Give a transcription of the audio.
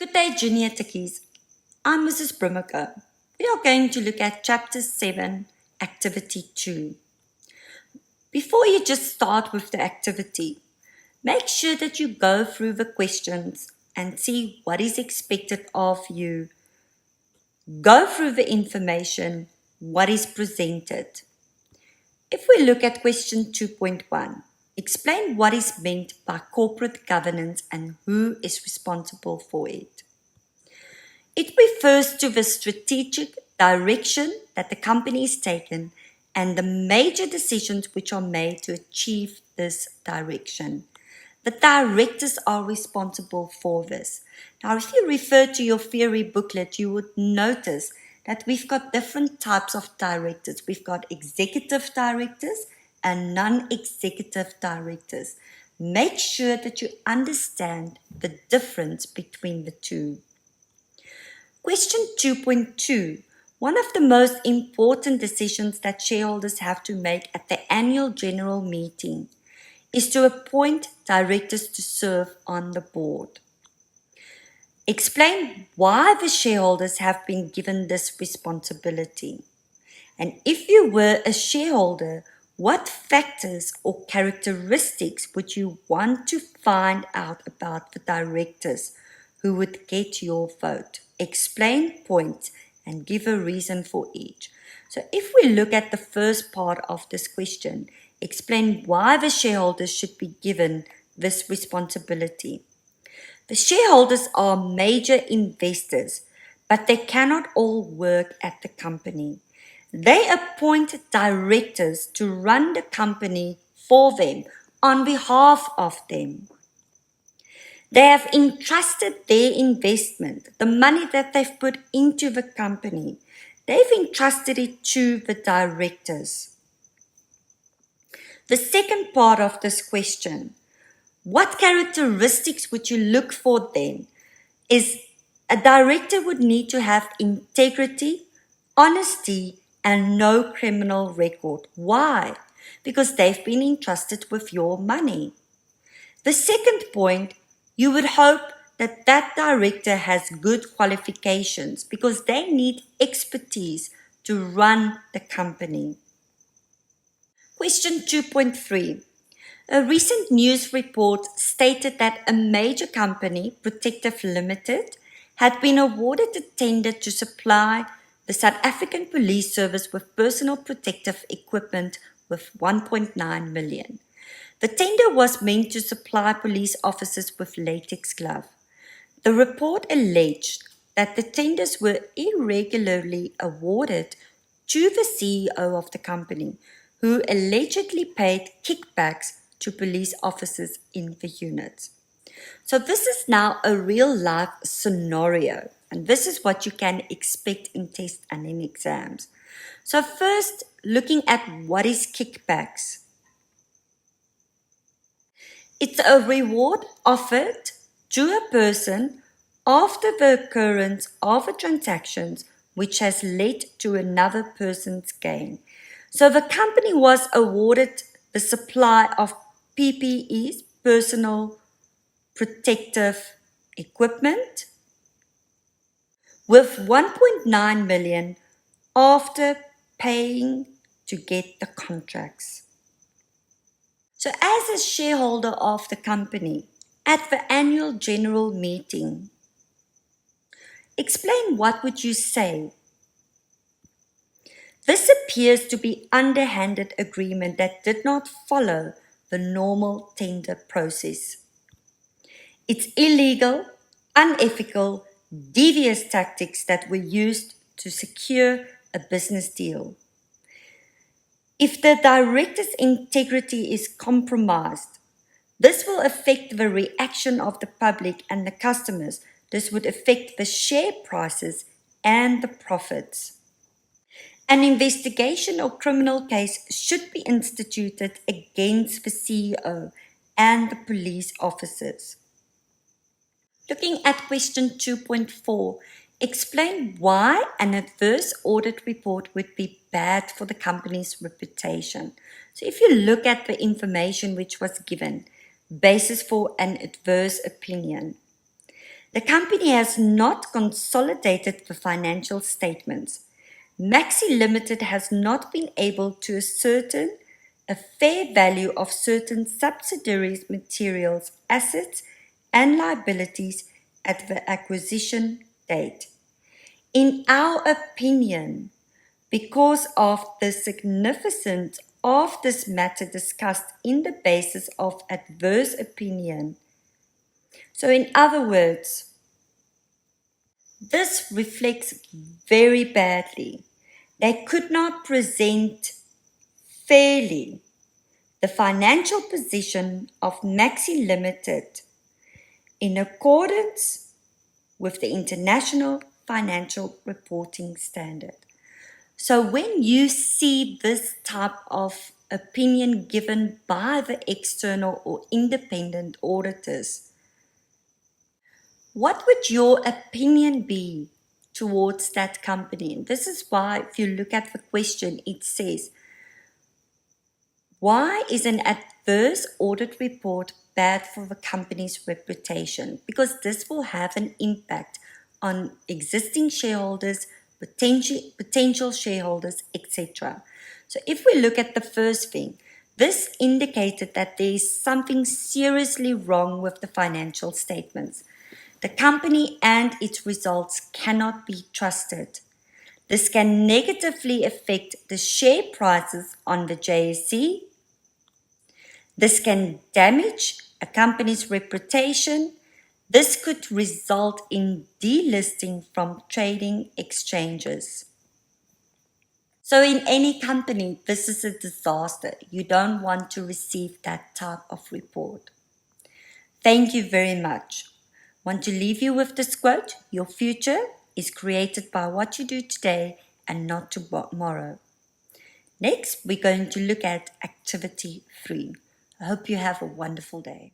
Good day, Junior Tickies. I'm Mrs. Brimoko. We are going to look at Chapter 7, Activity 2. Before you just start with the activity, make sure that you go through the questions and see what is expected of you. Go through the information, what is presented. If we look at question 2.1, explain what is meant by corporate governance and who is responsible for it. It refers to the strategic direction that the company is taken and the major decisions which are made to achieve this direction. The directors are responsible for this. Now, if you refer to your theory booklet, you would notice that we've got different types of directors. We've got executive directors and non-executive directors. Make sure that you understand the difference between the two. Question 2.2. One of the most important decisions that shareholders have to make at the annual general meeting is to appoint directors to serve on the board. Explain why the shareholders have been given this responsibility. And if you were a shareholder, what factors or characteristics would you want to find out about the directors who would get your vote? Explain points and give a reason for each. So if we look at the first part of this question, explain why the shareholders should be given this responsibility. The shareholders are major investors, but they cannot all work at the company. They appoint directors to run the company for them, on behalf of them. They have entrusted their investment, the money that they've put into the company. They've entrusted it to the directors. The second part of this question, what characteristics would you look for then? Is a director would need to have integrity, honesty, and no criminal record. Why? Because they've been entrusted with your money. The second point, you would hope that that director has good qualifications because they need expertise to run the company. Question 2.3. A recent news report stated that a major company, Protective Limited, had been awarded a tender to supply the South African Police Service with personal protective equipment with 1.9 million. The tender was meant to supply police officers with latex gloves. The report alleged that the tenders were irregularly awarded to the CEO of the company, who allegedly paid kickbacks to police officers in the unit. So this is now a real life scenario, and this is what you can expect in tests and in exams. So first, looking at what is kickbacks. It's a reward offered to a person after the occurrence of a transaction which has led to another person's gain. So the company was awarded the supply of PPEs, personal protective equipment, with 1.9 million after paying to get the contracts. So as a shareholder of the company, at the annual general meeting, explain what would you say. This appears to be underhanded agreement that did not follow the normal tender process. It's illegal, unethical, devious tactics that were used to secure a business deal. If the director's integrity is compromised, this will affect the reaction of the public and the customers. This would affect the share prices and the profits. An investigation or criminal case should be instituted against the CEO and the police officers. Looking at question 2.4, explain why an adverse audit report would be bad for the company's reputation. So if you look at the information which was given, basis for an adverse opinion. The company has not consolidated the financial statements. Maxi Limited has not been able to ascertain a fair value of certain subsidiaries' materials, assets, and liabilities at the acquisition date. In our opinion, because of the significance of this matter discussed in the basis of adverse opinion. So in other words, this reflects very badly. They could not present fairly the financial position of Maxi Limited in accordance with the International Financial Reporting Standard. So when you see this type of opinion given by the external or independent auditors, what would your opinion be towards that company? And this is why, if you look at the question, it says, why is an adverse audit report bad for the company's reputation? Because this will have an impact on existing shareholders, potential shareholders, etc. So if we look at the first thing, this indicated that there is something seriously wrong with the financial statements. The company and its results cannot be trusted. This can negatively affect the share prices on the JSE. This can damage a company's reputation. This could result in delisting from trading exchanges. So in any company, this is a disaster. You don't want to receive that type of report. Thank you very much. Want to leave you with this quote: your future is created by what you do today and not tomorrow. Next, we're going to look at activity 3. I hope you have a wonderful day.